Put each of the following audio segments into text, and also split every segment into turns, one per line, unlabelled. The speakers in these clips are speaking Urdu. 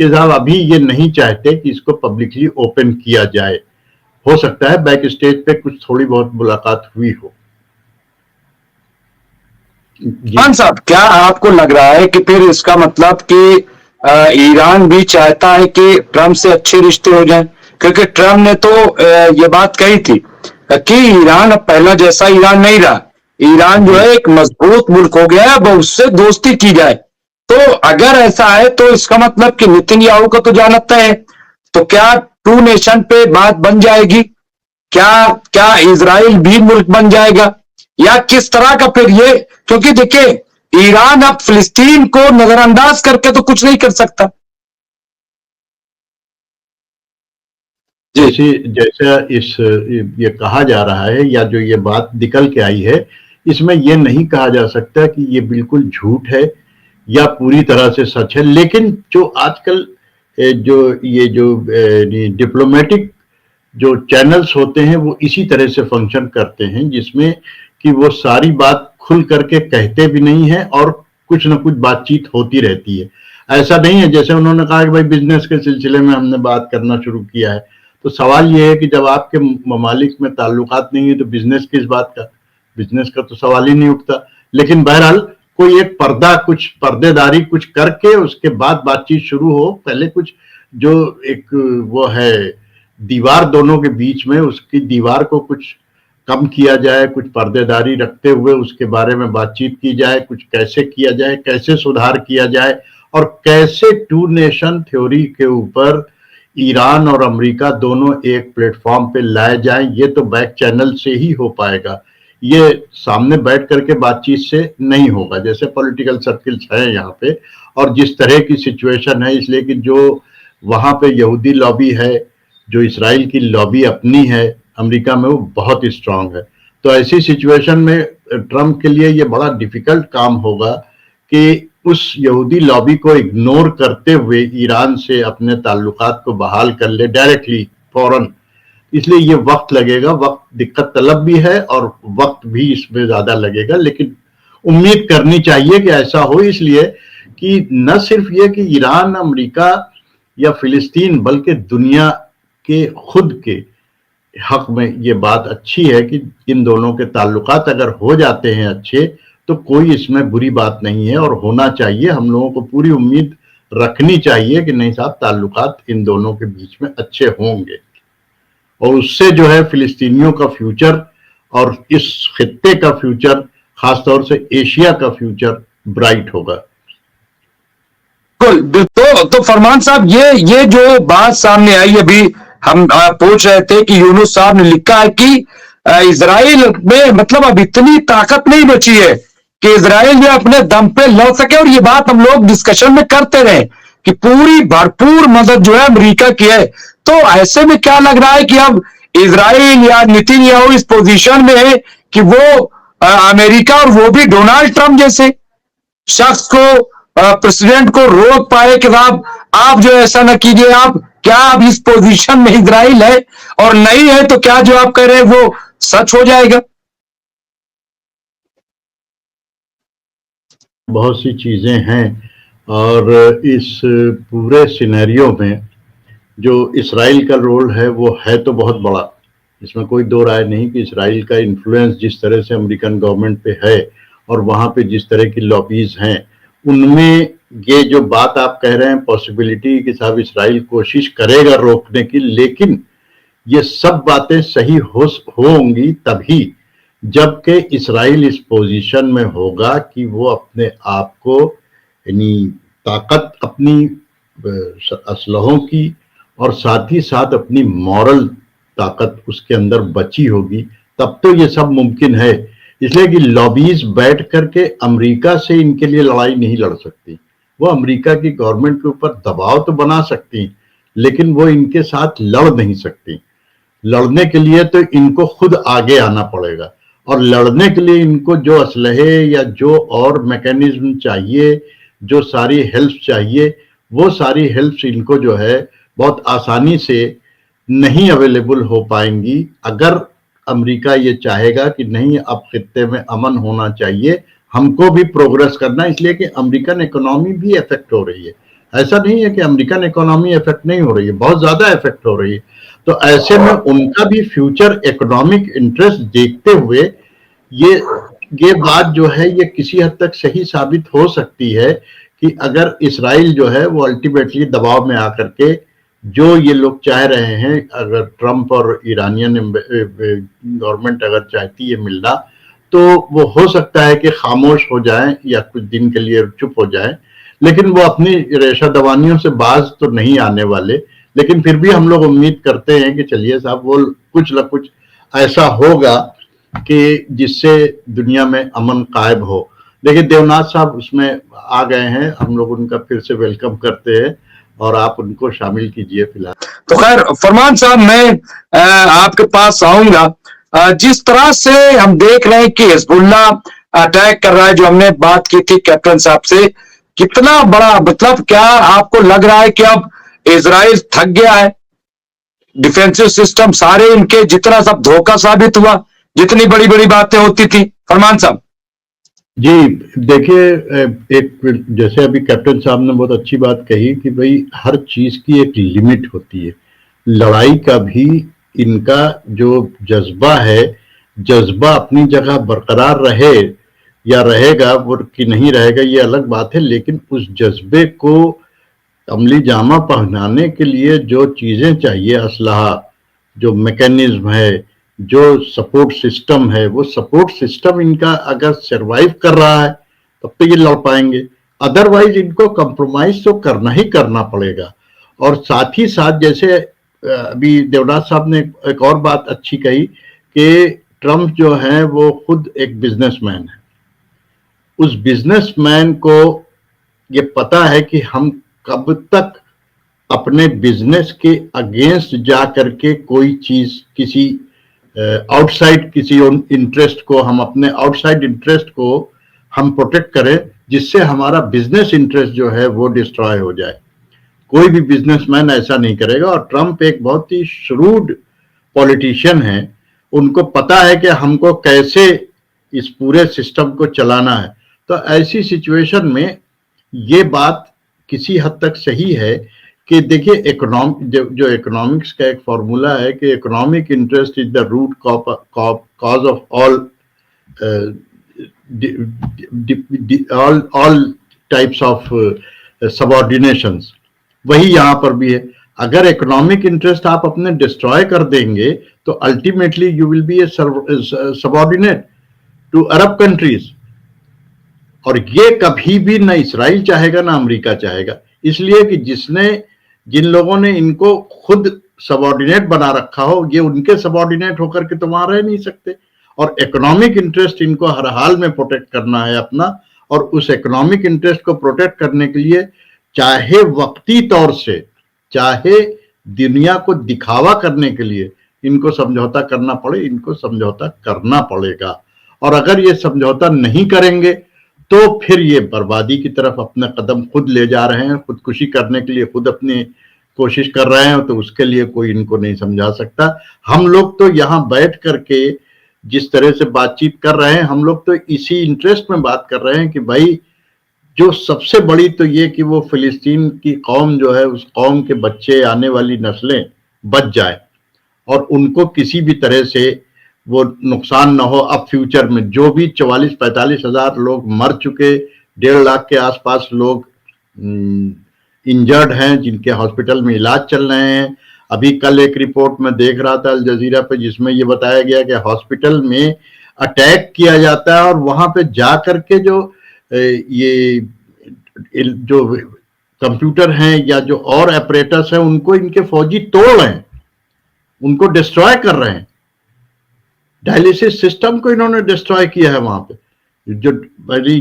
کہ صاحب ابھی یہ نہیں چاہتے کہ اس کو پبلکلی اوپن کیا جائے. ہو سکتا ہے بیک اسٹیج پہ کچھ تھوڑی بہت ملاقات ہوئی ہو.
خان صاحب کیا آپ کو لگ رہا ہے کہ پھر اس کا مطلب کہ ایران بھی چاہتا ہے کہ ٹرمپ سے اچھے رشتے ہو جائیں؟ کیونکہ ٹرمپ نے تو یہ بات کہی تھی کہ ایران اب پہلا جیسا ایران نہیں رہا، ایران جو ہے ایک مضبوط ملک ہو گیا ہے، اب اس سے دوستی کی جائے. تو اگر ایسا ہے تو اس کا مطلب کہ نتن یاہو کا تو جانتا ہے، تو کیا ٹو نیشن پہ بات بن جائے گی؟ کیا اسرائیل بھی ملک بن جائے گا یا کس طرح کا پھر یہ؟ کیونکہ دیکھیں ایران اب فلسطین کو نظر انداز کر کے تو کچھ نہیں کر سکتا.
جیسا یہ کہا جا رہا ہے یا جو یہ بات نکل کے آئی ہے، اس میں یہ نہیں کہا جا سکتا کہ یہ بالکل جھوٹ ہے یا پوری طرح سے سچ ہے. لیکن جو آج کل جو ڈپلومیٹک جو چینلز ہوتے ہیں وہ اسی طرح سے فنکشن کرتے ہیں، جس میں کہ وہ ساری بات کھل کر کے کہتے بھی نہیں ہیں اور کچھ نہ کچھ بات چیت ہوتی رہتی ہے. ایسا نہیں ہے جیسے انہوں نے کہا کہ بھائی بزنس کے سلسلے میں ہم نے بات کرنا شروع کیا ہے. تو سوال یہ ہے کہ جب آپ کے ممالک میں تعلقات نہیں ہیں تو بزنس کس بات کا؟ بزنس کا تو سوال ہی نہیں اٹھتا. لیکن بہرحال کوئی ایک کچھ پردے داری کچھ کر کے اس کے بعد بات چیت شروع ہو. پہلے کچھ جو ایک وہ ہے دیوار دونوں کے بیچ میں، اس کی دیوار کو کچھ کم کیا جائے، کچھ پردے داری رکھتے ہوئے اس کے بارے میں بات چیت کی جائے، کچھ کیسے کیا جائے، کیسے سدھار کیا جائے اور کیسے ٹو نیشن تھیوری کے اوپر ایران اور امریکہ دونوں ایک پلیٹ فارم پہ لائے جائیں. یہ تو بیک چینل سے ہی ہو پائے گا، یہ سامنے بیٹھ کر کے بات چیت سے نہیں ہوگا. جیسے پولیٹیکل سرکلز ہیں یہاں پہ اور جس طرح کی سچویشن ہے، اس لیے کہ جو وہاں پہ یہودی لابی ہے، جو اسرائیل کی لابی اپنی ہے امریکہ میں، وہ بہت اسٹرانگ ہے. تو ایسی سچویشن میں ٹرمپ کے لیے یہ بڑا ڈیفیکلٹ کام ہوگا کہ اس یہودی لابی کو اگنور کرتے ہوئے ایران سے اپنے تعلقات کو بحال کر لے ڈائریکٹلی فوراً. اس لیے یہ وقت لگے گا، وقت دقت طلب بھی ہے اور وقت بھی اس میں زیادہ لگے گا. لیکن امید کرنی چاہیے کہ ایسا ہو، اس لیے کہ نہ صرف یہ کہ ایران، امریکہ یا فلسطین، بلکہ دنیا کے خود کے حق میں یہ بات اچھی ہے کہ ان دونوں کے تعلقات اگر ہو جاتے ہیں اچھے تو کوئی اس میں بری بات نہیں ہے اور ہونا چاہیے. ہم لوگوں کو پوری امید رکھنی چاہیے کہ نہیں صاحب تعلقات ان دونوں کے بیچ میں اچھے ہوں گے اور اس سے جو ہے فلسطینیوں کا فیوچر اور اس خطے کا فیوچر، خاص طور سے ایشیا کا فیوچر برائٹ ہوگا.
تو فرمان صاحب یہ جو بات سامنے آئی ابھی ہم پوچھ رہے تھے کہ یونس صاحب نے لکھا ہے کہ اسرائیل میں مطلب اب اتنی طاقت نہیں بچی ہے کہ اسرائیل جو اپنے دم پہ لڑ سکے. اور یہ بات ہم لوگ ڈسکشن میں کرتے رہے کہ پوری بھرپور مدد جو ہے امریکہ کی ہے. تو ایسے میں کیا لگ رہا ہے کہ اب اسرائیل یا نتن یاہو اس پوزیشن میں ہے کہ وہ امریکہ اور وہ بھی ڈونلڈ ٹرمپ جیسے شخص کو، پریزیڈنٹ کو روک پائے کہ آپ جو ایسا نہ کیجئے. آپ کیا اب اس پوزیشن میں اسرائیل ہے اور نہیں ہے تو کیا جو آپ کہہ رہے ہیں وہ سچ ہو جائے گا؟
بہت سی چیزیں ہیں اور اس پورے سینیریو میں جو اسرائیل کا رول ہے وہ ہے تو بہت بڑا. اس میں کوئی دو رائے نہیں کہ اسرائیل کا انفلوئنس جس طرح سے امریکن گورنمنٹ پہ ہے اور وہاں پہ جس طرح کی لابیز ہیں، ان میں یہ جو بات آپ کہہ رہے ہیں پاسبلٹی کہ صاحب اسرائیل کوشش کرے گا روکنے کی، لیکن یہ سب باتیں صحیح ہوں گی تبھی جبکہ اسرائیل اس پوزیشن میں ہوگا کہ وہ اپنے آپ کو یعنی طاقت اپنی اسلحوں کی اور ساتھ ہی ساتھ اپنی مورل طاقت اس کے اندر بچی ہوگی، تب تو یہ سب ممکن ہے. اس لیے کہ لابیز بیٹھ کر کے امریکہ سے ان کے لیے لڑائی نہیں لڑ سکتی. وہ امریکہ کی گورنمنٹ کے اوپر دباؤ تو بنا سکتی لیکن وہ ان کے ساتھ لڑ نہیں سکتی. لڑنے کے لیے تو ان کو خود آگے آنا پڑے گا اور لڑنے کے لیے ان کو جو اسلحے یا جو اور میکینزم چاہیے، جو ساری ہیلپ چاہیے، وہ ساری ہیلپس ان کو جو ہے بہت آسانی سے نہیں اویلیبل ہو پائیں گی اگر امریکہ یہ چاہے گا کہ نہیں اب خطے میں امن ہونا چاہیے، ہم کو بھی پروگرس کرنا. اس لیے کہ امریکن اکنامی بھی افیکٹ ہو رہی ہے. ایسا نہیں ہے کہ امریکن اکانومی افیکٹ نہیں ہو رہی ہے، بہت زیادہ افیکٹ ہو رہی ہے. تو ایسے میں ان کا بھی فیوچر اکنامک انٹرسٹ دیکھتے ہوئے یہ بات جو ہے یہ کسی حد تک صحیح ثابت ہو سکتی ہے کہ اگر اسرائیل جو ہے وہ الٹیمیٹلی دباؤ میں آ کر کے جو یہ لوگ چاہ رہے ہیں، اگر ٹرمپ اور ایرانین گورنمنٹ اگر چاہتی ہے ملنا، تو وہ ہو سکتا ہے کہ خاموش ہو جائیں یا کچھ دن کے لیے چپ ہو جائیں، لیکن وہ اپنی ریشہ دوانیوں سے باز تو نہیں آنے والے. لیکن پھر بھی ہم لوگ امید کرتے ہیں کہ چلیے صاحب وہ کچھ نہ کچھ ایسا ہوگا کہ جس سے دنیا میں امن قائم ہو. لیکن دیوناتھ صاحب اس میں آ گئے ہیں، ہم لوگ ان کا پھر سے ویلکم کرتے ہیں اور آپ ان کو شامل کیجئے فی الحال.
تو خیر فرمان صاحب میں آپ کے پاس آؤں گا. جس طرح سے ہم دیکھ رہے ہیں کہ حزب اللہ اٹیک کر رہا ہے، جو ہم نے بات کی تھی کیپٹن صاحب سے، کتنا بڑا مطلب، کیا آپ کو لگ رہا ہے کہ اب اسرائیل تھک گیا ہے؟ ڈیفینسو سسٹم سارے ان کے جتنا سب دھوکہ ثابت ہوا، جتنی بڑی بڑی باتیں ہوتی تھی. فرمان صاحب
جی دیکھیے، ایک جیسے ابھی کیپٹن صاحب نے بہت اچھی بات کہی کہ بھئی ہر چیز کی ایک لمٹ ہوتی ہے. لڑائی کا بھی ان کا جو جذبہ ہے، جذبہ اپنی جگہ برقرار رہے یا رہے گا وہ کہ نہیں رہے گا یہ الگ بات ہے، لیکن اس جذبے کو عملی جامہ پہنانے کے لیے جو چیزیں چاہیے، اسلحہ، جو میکینزم ہے، جو سپورٹ سسٹم ہے، وہ سپورٹ سسٹم ان کا اگر سروائیو کر رہا ہے تب تو یہ لڑ پائیں گے. ادروائز ان کو کمپرومائز تو کرنا ہی کرنا پڑے گا. اور ساتھ ہی ساتھ جیسے ابھی دیوناتھ صاحب نے ایک اور بات اچھی کہی کہ ٹرمپ جو ہے وہ خود ایک بزنس مین ہے. اس بزنس مین کو یہ پتا ہے کہ ہم کب تک اپنے بزنس کے اگینسٹ جا کر کے کوئی چیز کسی آؤٹ سائڈ کسی انٹرسٹ کو، ہم اپنے آؤٹ سائڈ انٹرسٹ کو ہم پروٹیکٹ کریں جس سے ہمارا بزنس انٹرسٹ جو ہے وہ ڈسٹرائے ہو جائے. کوئی بھی بزنس مین ایسا نہیں کرے گا. اور ٹرمپ ایک بہت ہی شروڈ پولیٹیشین ہے. ان کو پتا ہے کہ ہم کو کیسے اس پورے سسٹم کو چلانا ہے. تو ایسی سچویشن میں یہ بات کسی حد تک صحیح ہے کہ دیکھیے جو اکنامکس کا ایک فارمولا ہے کہ economic interest is the root cause of all types of subordinations. وہی یہاں پر بھی ہے. اگر اکنامک انٹرسٹ آپ اپنے ڈسٹرائے کر دیں گے تو ultimately you will be a subordinate to Arab countries. اور یہ کبھی بھی نہ اسرائیل چاہے گا نہ امریکہ چاہے گا. اس لیے کہ جن لوگوں نے ان کو خود سبارڈینیٹ بنا رکھا ہو، یہ ان کے سبارڈینیٹ ہو کر کے تو وہاں رہ نہیں سکتے. اور اکنامک انٹرسٹ ان کو ہر حال میں پروٹیکٹ کرنا ہے اپنا. اور اس اکنامک انٹرسٹ کو پروٹیکٹ کرنے کے لیے چاہے وقتی طور سے، چاہے دنیا کو دکھاوا کرنے کے لیے ان کو سمجھوتا کرنا پڑے، ان کو سمجھوتا کرنا پڑے گا. اور اگر یہ سمجھوتا نہیں کریں گے تو پھر یہ بربادی کی طرف اپنا قدم خود لے جا رہے ہیں. خودکشی کرنے کے لیے خود اپنی کوشش کر رہے ہیں. تو اس کے لیے کوئی ان کو نہیں سمجھا سکتا. ہم لوگ تو یہاں بیٹھ کر کے جس طرح سے بات چیت کر رہے ہیں، ہم لوگ تو اسی انٹرسٹ میں بات کر رہے ہیں کہ بھائی جو سب سے بڑی تو یہ کہ وہ فلسطین کی قوم جو ہے، اس قوم کے بچے، آنے والی نسلیں بچ جائیں اور ان کو کسی بھی طرح سے وہ نقصان نہ ہو. اب فیوچر میں جو بھی 44-45 ہزار لوگ مر چکے، 1.5 لاکھ کے آس پاس لوگ انجرڈ ہیں جن کے ہاسپٹل میں علاج چل رہے ہیں. ابھی کل ایک رپورٹ میں دیکھ رہا تھا الجزیرہ پہ جس میں یہ بتایا گیا کہ ہاسپٹل میں اٹیک کیا جاتا ہے اور وہاں پہ جا کر کے جو کمپیوٹر ہیں یا جو اور اپریٹس ہیں ان کو ان کے فوجی توڑ رہے ہیں، ان کو ڈسٹرائے کر رہے ہیں. ڈائلیسس سسٹم کو انہوں نے ڈسٹرائے کیا ہے. وہاں پہ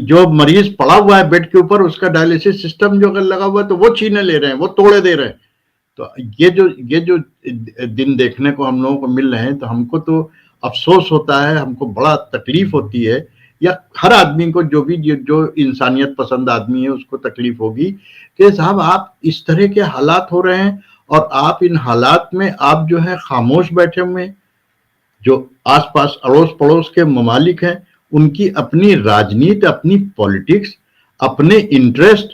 جو مریض پڑا ہوا ہے بیڈ کے اوپر، اس کا ڈائلیسس سسٹم جو اگر لگا ہوا ہے تو وہ چھینے لے رہے ہیں، وہ توڑے دے رہے ہیں. تو یہ جو دن دیکھنے کو ہم لوگوں کو مل رہے ہیں تو ہم کو تو افسوس ہوتا ہے، ہم کو بڑا تکلیف ہوتی ہے. یا ہر آدمی کو جو انسانیت پسند آدمی ہے اس کو تکلیف ہوگی کہ صاحب آپ اس طرح کے حالات ہو رہے ہیں اور آپ ان حالات میں آپ جو ہے خاموش بیٹھے ہوئے ہیں. جو آس پاس اڑوس پڑوس کے ممالک ہیں ان کی اپنی راجنیت، اپنی پالیٹکس، اپنے انٹرسٹ